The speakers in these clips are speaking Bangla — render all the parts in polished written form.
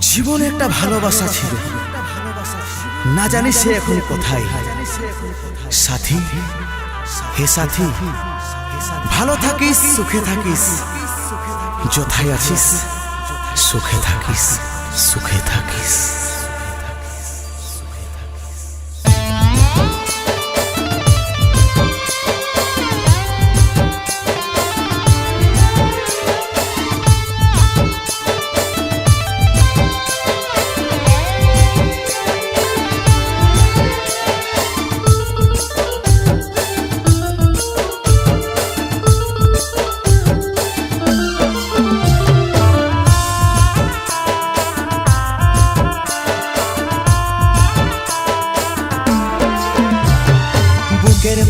জীবনে একটা ভালোবাসা ছিল, না জানি সে এখন কোথায়। সাথী, হে সাথী, ভালো থাকিস, সুখে থাকিস, যথায় আছিস সুখে থাকিস, সুখে থাকিস।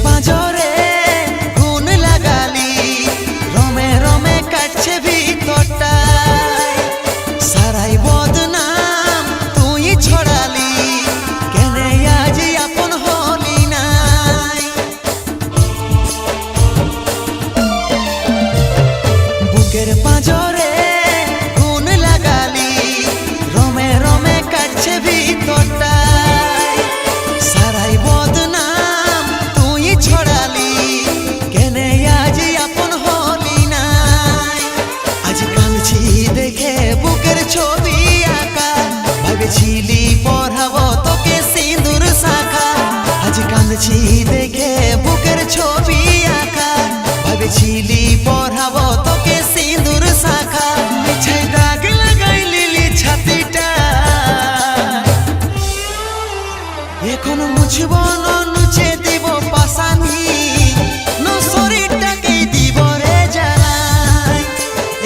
পাঁজরে গুণ লাগালি, রমে রমে কাটছে ভিতরটায়, সারাই বদনাম তুই ছড়ালি, কেনে আজ আপন হলি নাই। বুকের পাঁজরে গুণ লাগালি, রমে রমে কাটছে ভিতরটায়, সারাই বদনাম ছড়ালি, কেনে আজ আপন হলি নাই। আজ কাঁদছি দেখে বুকের ছবি আঁকা, ভেবেছিলি পড়াবো তোকে সিঁদুর শাখা। আজ কাঁদছি দেখে বুকের ছবি আঁকা, ভেবেছিলি পড়াবো তোকে সিঁদুর শাখা। মিছে দাগ লাগাই লিলি ছাতিটা, এখন মুছব না নুচে দিব পাশানি, ন শরীরটাকেই দিব রে জ্বালাই।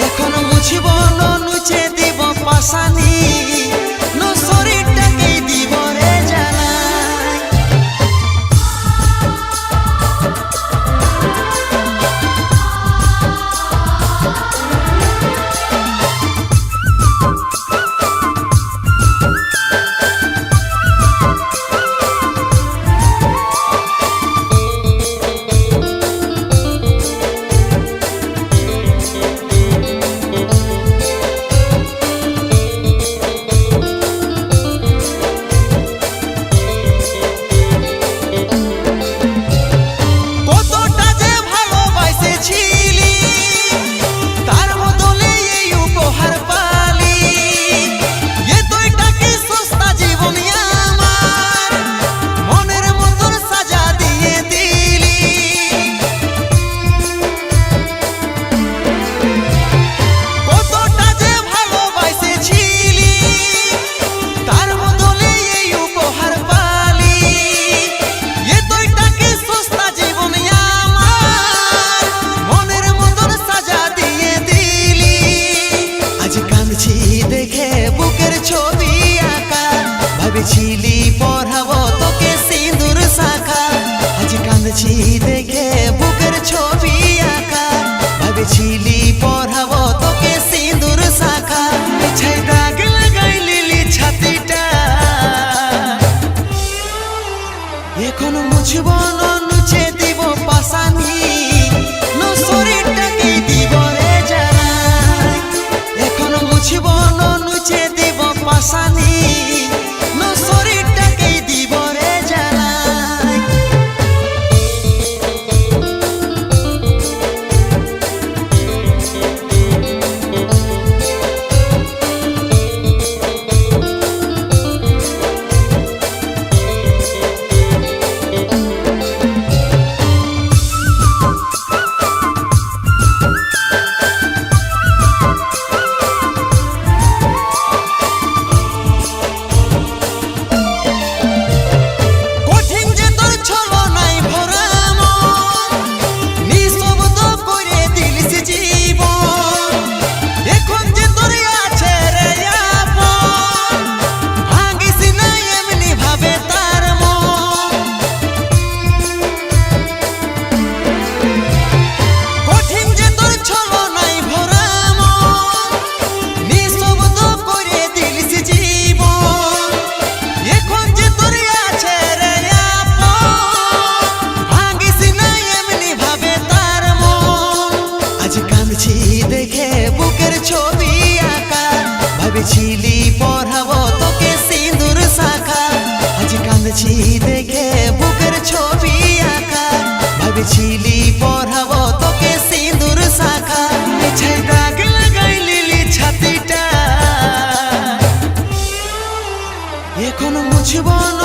এখন মুছব না নুচে দিব পাশানি, ন শরীরটাকেই দিব রে জ্বালাই। দেখে বুকের ছবি আঁকা, ভেবেছিলি পড়াবো তোকে সিঁদুর শাখা। আজ কাঁদছি দেখে বুকের ছবি আঁকা, ভেবেছিলি পড়াবো তোকে সিঁদুর শাখা। মিছে দাগ লাগাই লিলি ছাতিটা, এখন মুছব না নুচে দিব পাশানি, ন শরীরটাকেই দিব রে জ্বালাই। এখন মুছব না নুচে দিব পাশানি, ন শরীরটাকেই দিব রে জ্বালাই। ছবি আঁকা, ভেবেছিলি পড়া শুনেছি দেখে বুকের ছবি আঁকা, ভাবেছিলি পড়াবো তোকে সিঁদুর শাখা, মিছাই দাগ লাগাই লিলি ছাতিটা, এখন মুছব না